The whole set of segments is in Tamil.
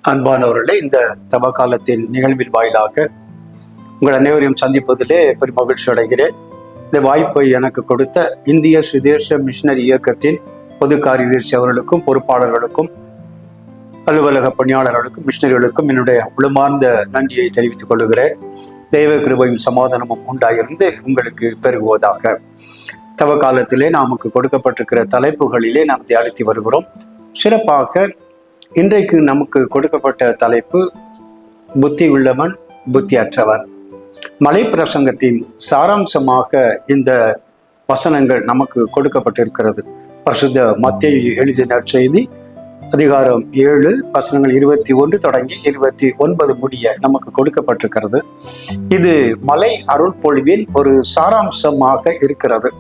அன்பானவர்களே, இந்த தவ காலத்தின் நிகழ்வின் வாயிலாக உங்கள் அனைவரையும் சந்திப்பதிலே பெரும் மகிழ்ச்சி அடைகிறேன். இந்த வாய்ப்பை எனக்கு கொடுத்த இந்திய சுதேச மிஷனரி இயக்கத்தின் பொது காரியதர்சி அவர்களுக்கும், பொறுப்பாளர்களுக்கும், அலுவலக பணியாளர்களுக்கும், மிஷனரிகளுக்கும் என்னுடைய உளமார்ந்த நன்றியை தெரிவித்துக் கொள்கிறேன். தெய்வ கிருபையும் சமாதானமும் உண்டாயிருந்து உங்களுக்கு பெருகுவதாக. தவ காலத்திலே நமக்கு கொடுக்கப்பட்டிருக்கிற தலைப்புகளிலே நாம் தியானித்து வருகிறோம். சிறப்பாக இன்றைக்கு நமக்கு கொடுக்கப்பட்ட தலைப்பு புத்தி உள்ளவன் புத்தி அற்றவன். மலை பிரசங்கத்தின் சாராம்சமாக இந்த வசனங்கள் நமக்கு கொடுக்கப்பட்டிருக்கிறது. பரிசுத்த மத்தேயு எழுதின நற்செய்தி அதிகாரம் 7 வசனங்கள் 21 தொடங்கி 29 முடிய நமக்கு கொடுக்கப்பட்டிருக்கிறது. இது மலை அருள் பொழிவின் ஒரு சாராம்சமாக இருக்கிறது.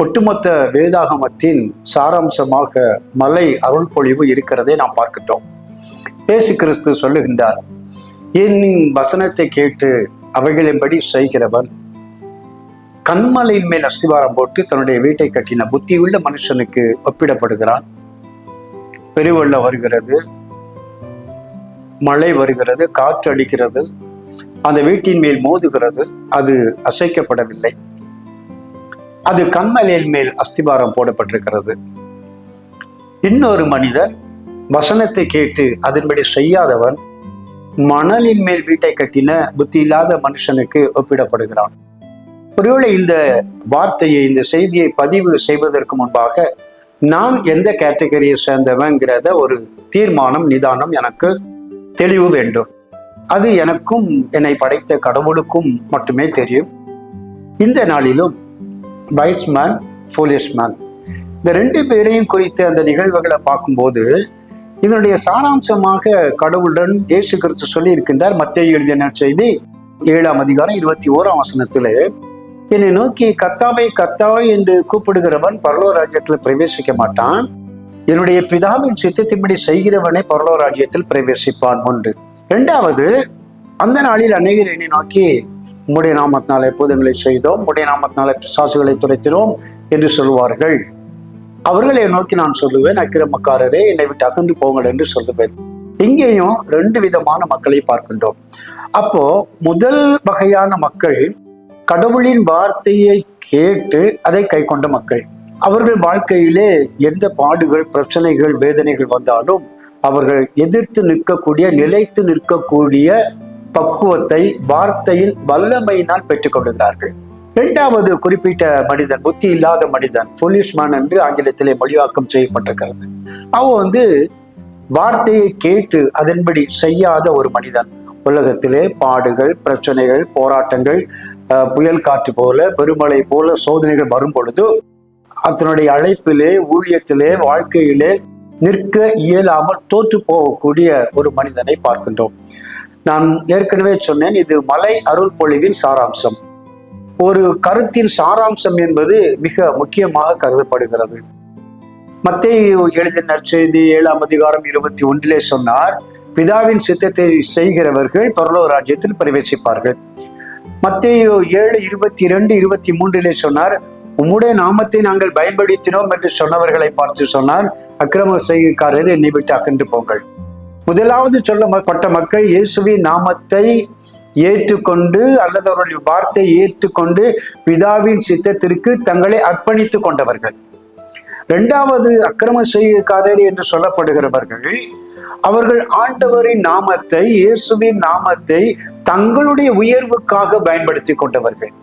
ஒட்டுமொத்த வேதாகமத்தின் சாராம்சமாக மலை அருள் பொழிவு இருக்கிறதை நாம் பார்க்கிட்டோம். இயேசு கிறிஸ்து சொல்லுகின்றார், என் வசனத்தை கேட்டு அவைகளின்படி செய்கிறவன் கண்மலையின் மேல் அஸ்திவாரம் போட்டு தன்னுடைய வீட்டை கட்டின புத்தியுள்ள மனுஷனுக்கு ஒப்பிடப்படுகிறான். பெருவெள்ளம் வருகிறது, மழை வருகிறது, காற்று அடிக்கிறது, அந்த வீட்டின் மேல் மோதுகிறது, அது அசைக்கப்படவில்லை. அது கண்மலையின் மேல் அஸ்திபாரம் போடப்பட்டிருக்கிறது. இன்னொரு மனிதன் வசனத்தை கேட்டு அதன்படி செய்யாதவன் மணலின் மேல் வீட்டை கட்டின புத்தி இல்லாத மனுஷனுக்கு ஒப்பிடப்படுகிறான். ஒருவேளை இந்த வார்த்தையை, இந்த செய்தியை பதிவு செய்வதற்கு முன்பாக நான் எந்த கேட்டகரியை சேர்ந்தவங்கிறத ஒரு தீர்மானம், நிதானம் எனக்கு தெளிவு வேண்டும். அது எனக்கும் என்னை படைத்த கடவுளுக்கும் மட்டுமே தெரியும். இந்த நாளிலும் வைஸ் மேன், ஃபூலிஷ் மேன், இந்த ரெண்டு பேரையும் குறித்த அந்த நிகழ்வுகளை பார்க்கும்போது இதனுடைய சாராம்சமாக கடவுளுடன் இயேசு கிறிஸ்து சொல்லி இருக்கின்றார். மத்தேயு எழுதின நற்செய்தி 7ஆம் அதிகாரம் 21ஆம் வசனத்திலே, என்னை நோக்கி கர்த்தாவே கர்த்தாவே என்று கூப்பிடுகிறவன் பரலோக ராஜ்யத்தில் பிரவேசிக்க மாட்டான், என்னுடைய பிதாவின் சித்தத்தின்படி செய்கிறவனே பரலோக ராஜ்யத்தில் பிரவேசிப்பான். ஒன்று. இரண்டாவது, அந்த நாளில் அநேகர் என்னை நோக்கி உம்முடைய நாமத்தினாலே அற்புதங்களை செய்தோம், உம்முடைய நாமத்தினாலே பிசாசுகளை துரைத்தினோம் என்று சொல்லுவார்கள். அவர்களை நோக்கி நான் சொல்லுவேன், அக்கிரமக்காரரே என்னை விட்டு அகன்று போங்கள் என்று சொல்லுவேன். இங்கேயும் ரெண்டு விதமான மக்களை பார்க்கின்றோம். அப்போ முதல் வகையான மக்கள் கடவுளின் வார்த்தையை கேட்டு அதை கை கொண்ட மக்கள். அவர்கள் வாழ்க்கையிலே எந்த பாடுகள், பிரச்சனைகள், வேதனைகள் வந்தாலும் அவர்கள் எதிர்த்து நிற்கக்கூடிய, நிலைத்து நிற்கக்கூடிய பக்குவத்தை வார்த்தையின் வல்லமையினால் பெற்றுக் கொள்கிறார்கள். இரண்டாவது குறிப்பிட்ட மனிதன், புத்தி இல்லாத மனிதன், ஃபூலிஷ் மேன் என்று ஆங்கிலத்திலே மொழியாக்கம் செய்யப்பட்டிருக்கிறது. அவன் வார்த்தையை கேட்டு அதன்படி செய்யாத ஒரு மனிதன். உலகத்திலே பாடுகள், பிரச்சனைகள், போராட்டங்கள், புயல் காற்று போல, பெருமழை போல சோதனைகள் வரும் பொழுது அதனுடைய அழைப்பிலே, ஊழியத்திலே, வாழ்க்கையிலே நிற்க இயலாமல் தோற்று போகக்கூடிய ஒரு மனிதனை பார்க்கின்றோம். நான் ஏற்கனவே சொன்னேன், இது மலை அருள் பொழிவின் சாராம்சம். ஒரு கருத்தின் சாராம்சம் என்பது மிக முக்கியமாக கருதப்படுகிறது. மத்தேயு எழுதின நற்செய்தி 7ஆம் அதிகாரம் 21 சொன்னார், பிதாவின் சித்தத்தை செய்கிறவர்கள் பரலோக ராஜ்யத்தில் பிரவேசிப்பார்கள். மத்தேயு 7:22-23 சொன்னார், உம்முடைய நாமத்தை நாங்கள் பயன்படுத்தினோம் என்று சொன்னவர்களை பார்த்து சொன்னார், அக்கிரம செய்கைக்காரர் என்னை விட்டு அகன்று போங்கள். முதலாவது சொல்லப்பட்ட மக்கள் இயேசுவின் நாமத்தை ஏற்றுக்கொண்டு அல்லது அவருடைய வார்த்தையை ஏற்றுக்கொண்டு பிதாவின் சித்தத்திற்கு தங்களை அர்ப்பணித்துக் கொண்டவர்கள். இரண்டாவது அக்கிரம செய்கைக்காரர் என்று சொல்லப்படுகிறவர்கள், அவர்கள் ஆண்டவரின் நாமத்தை, இயேசுவின் நாமத்தை தங்களுடைய உயர்வுக்காக பயன்படுத்தி கொண்டவர்கள்.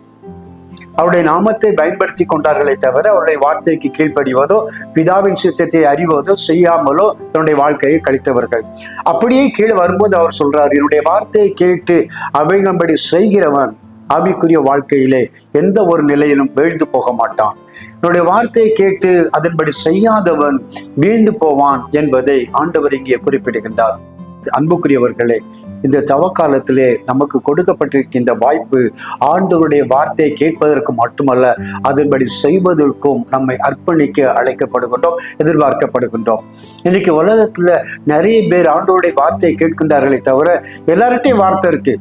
அவருடைய நாமத்தை பயன்படுத்தி கொண்டார்களே தவிர அவருடைய வார்த்தைக்கு கீழ்ப்படிவதோ, பிதாவின் சித்தத்தை அறிவதோ செய்யாமலோ தன்னுடைய வாழ்க்கையை கழித்தவர்கள். அப்படியே கீழே வரும்போது அவர் சொல்றார், என்னுடைய வார்த்தையை கேட்டு அவைகம்படி செய்கிறவன் ஆவிக்குரிய வாழ்க்கையிலே எந்த ஒரு நிலையிலும் வீழ்ந்து போக மாட்டான், என்னுடைய வார்த்தையை கேட்டு அதன்படி செய்யாதவன் வீழ்ந்து போவான் என்பதை ஆண்டவர் இங்கே குறிப்பிடுகின்றார். அன்புக்குரியவர்களே, இந்த தவக்காலத்திலே நமக்கு கொடுக்கப்பட்டிருக்கின்ற வாய்ப்பு ஆண்டவருடைய வார்த்தையை கேட்பதற்கு மட்டுமல்ல, அதன்படி செய்வதற்கும் நம்மை அர்ப்பணிக்க அழைக்கப்படுகின்றோம், எதிர்பார்க்கப்படுகின்றோம். இன்னைக்கு உலகத்துல நிறைய பேர் ஆண்டவருடைய வார்த்தையை கேட்கின்றார்களே தவிர, எல்லார்ட்டையும் வார்த்தை இருக்கு,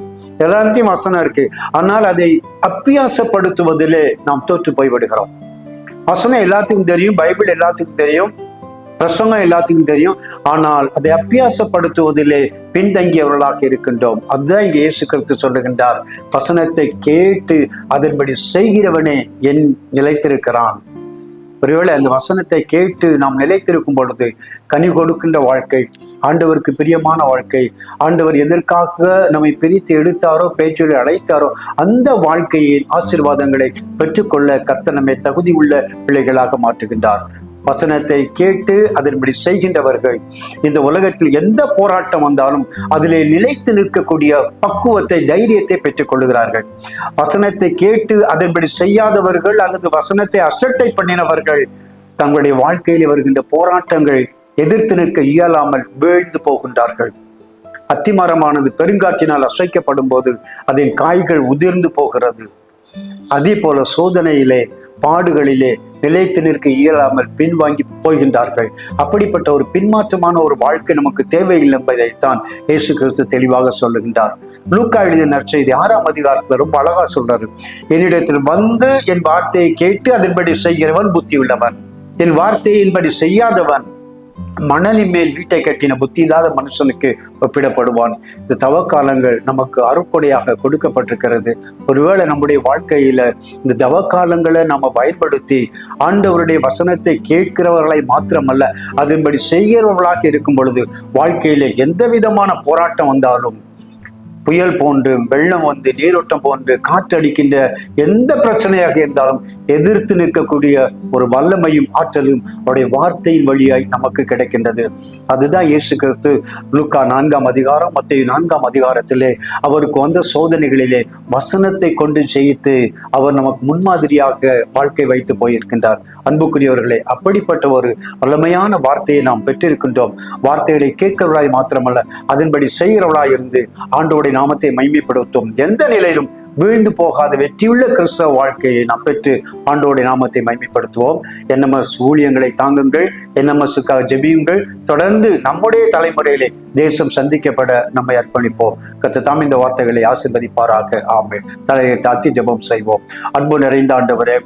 எல்லார்ட்டையும் வசனம் இருக்கு, ஆனால் அதை அப்பியாசப்படுத்துவதிலே நாம் தோற்று போய்விடுகிறோம். வசனம் எல்லாத்துக்கும் தெரியும், பைபிள் எல்லாத்துக்கும் தெரியும், பிரசங்கம் எல்லாத்துக்கும் தெரியும், ஆனால் அதை அபியாசப்படுத்துவதிலே பின்தங்கியவர்களாக இருக்கின்றோம். அதுதான் இங்கே இயேசு கிறிஸ்து சொல்லுகின்றார், வசனத்தை கேட்டு அதன்படி செய்கிறவனே என் நிலைத்திருக்கிறான். ஒருவேளை அந்த வசனத்தை கேட்டு நாம் நிலைத்திருக்கும் பொழுது கனி கொடுக்கின்ற வாழ்க்கை, ஆண்டவருக்கு பிரியமான வாழ்க்கை, ஆண்டவர் எதற்காக நம்மை பிரித்து எடுத்தாரோ, பேச்சொலி அழைத்தாரோ அந்த வாழ்க்கையின் ஆசீர்வாதங்களை பெற்றுக்கொள்ள கர்த்தர் நம்மை தகுதி உள்ள பிள்ளைகளாக மாற்றுகின்றார். வசனத்தை கேட்டு அதன்படி செய்கின்றவர்கள் இந்த உலகத்தில் எந்த போராட்டம் வந்தாலும் அதிலே நிலைத்து நிற்கக்கூடிய பக்குவத்தை, தைரியத்தை பெற்றுக் கொள்கிறார்கள். வசனத்தை கேட்டு அதன்படி செய்யாதவர்கள் அல்லது வசனத்தை அசட்டை பண்ணினவர்கள் தங்களுடைய வாழ்க்கையில் வருகின்ற போராட்டங்கள் எதிர்த்து நிற்க இயலாமல் வீழ்ந்து போகின்றார்கள். அத்திமரமானது பெருங்காற்றினால் அசைக்கப்படும் போது அதன் காய்கள் உதிர்ந்து போகிறது. அதே போல சோதனையிலே, பாடுகளிலே நிலைத்து நிற்க இயலாமல் பின்வாங்கி போகின்றார்கள். அப்படிப்பட்ட ஒரு பின்மாற்றமான ஒரு வாழ்க்கை நமக்கு தேவையில்லை என்பதைத்தான் இயேசு கிறிஸ்து தெளிவாக சொல்லுகின்றார். லூக்கா எழுதிய நற்செய்தி 6ஆம் அதிகாரத்துல ரொம்ப அழகா சொல்றாரு, என்னிடத்தில் வந்து என் வார்த்தையை கேட்டு அதன்படி செய்கிறவன் புத்தி உள்ளவன், என் வார்த்தையின்படி செய்யாதவன் மணலின் மேல் வீட்டை கட்டின புத்தி இல்லாத மனுஷனுக்கு ஒப்பிடப்படுவான். இந்த தவக்காலங்கள் நமக்கு அருட்கொடையாக கொடுக்கப்பட்டிருக்கிறது. ஒருவேளை நம்முடைய வாழ்க்கையில இந்த தவக்காலங்களை நம்ம பயன்படுத்தி ஆண்டவருடைய வசனத்தை கேட்கிறவர்களை மாத்திரமல்ல, அதன்படி செய்கிறவர்களாக இருக்கும் பொழுது வாழ்க்கையில எந்த விதமான போராட்டம் வந்தாலும், புயல் போன்று, வெள்ளம் வந்து, நீரோட்டம் போன்று, காற்றடிக்கின்ற எந்த பிரச்சனையாக இருந்தாலும் எதிர்த்து நிற்கக்கூடிய ஒரு வல்லமையும் ஆற்றலும் அவருடைய வார்த்தையின் வழியாய் நமக்கு கிடைக்கின்றது. அதுதான் இயேசு கிறிஸ்து லூக்கா 4ஆம் அதிகாரம், மத்தேயு 4ஆம் அதிகாரத்திலே அவருக்கு வந்த சோதனைகளிலே வசனத்தை கொண்டு ஜெயித்து அவர் நமக்கு முன்மாதிரியாக வாழ்க்கை வைத்து போயிருக்கின்றார். அன்புக்குரியவர்களே, அப்படிப்பட்ட ஒரு வல்லமையான வார்த்தையை நாம் பெற்றிருக்கின்றோம். வார்த்தைகளை கேட்கிறவர்களாய் மாத்திரமல்ல, அதன்படி செய்கிறவர்களாய் இருந்து ஆண்டோடைய நாமத்தை மைமைப்படுத்தும். எந்த நிலையிலும் வீழ்ந்து போகாத வெற்றியுள்ள கிறிஸ்தவ வாழ்க்கையை நாம் பெற்று ஆண்டோடைய நாமத்தை மைமைப்படுத்துவோம். NMS ஊழியங்களை தாங்குங்கள், NMSக்காக ஜெபியுங்கள். தொடர்ந்து நம்முடைய தலைமுறையிலே தேசம் சந்திக்கப்பட நம்மை அர்ப்பணிப்போம். கர்த்தர் தாம் இந்த வார்த்தைகளை ஆசீர்வதிப்பாராக. ஆமென். தலையை தாழ்த்தி ஜெபம் செய்வோம். அன்பு நிறைந்த ஆண்டவரே,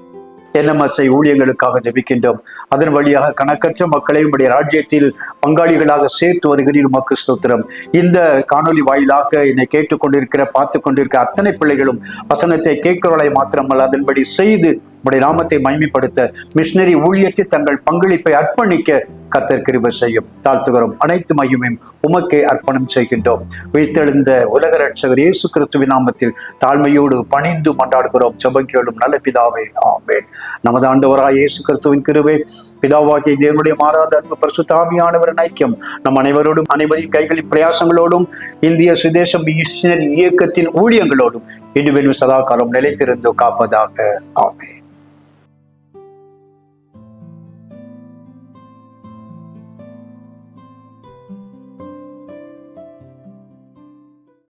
NMS ஊழியங்களுக்காக ஜெபிக்கின்றோம். அதன் வழியாக கணக்கற்ற மக்களை உடைய ராஜ்யத்தில் பங்காளிகளாக சேர்த்து வருகிறீர். உமக்கு ஸ்தோத்திரம். இந்த காணொலி வாயிலாக என்னை கேட்டுக்கொண்டிருக்கிற, பார்த்து கொண்டிருக்கிற அத்தனை பிள்ளைகளும் வசனத்தை கேட்கிறவர்களை மாத்திரமல்ல, அதன்படி செய்து உடைய நாமத்தை மைமைப்படுத்த மிஷனரி ஊழியத்தில் தங்கள் பங்களிப்பை அர்ப்பணிக்க கர்த்தர் கிருபை செய்யும். தாழ்த்துகிறோம். அனைத்து மையமும் உமக்கே அர்ப்பணம் செய்கின்றோம். உயிர்த்தெழுந்த உலக ரட்சகர் இயேசு கிறிஸ்துவின் நாமத்தில் தாழ்மையோடு பணிந்து மன்றாடுகிறோம். ஜெபம் கேளும் நல்ல பிதாவே. ஆமென். நமது ஆண்டவராய் இயேசு கிறிஸ்துவின் கிருபை, பிதாவாகிய தேவனுடைய மாறாத அன்பு, பரிசுத்த ஆவியானவரின் ஐக்கியம் நம் அனைவரோடும், அனைவரின் கைகளின் பிரயாசங்களோடும், இந்திய சுதேச மிஷனரி இயக்கத்தின் ஊழியங்களோடும் இடுவெளி சதா காலம் நிலைத்திருந்து காப்பதாக. ஆமென்.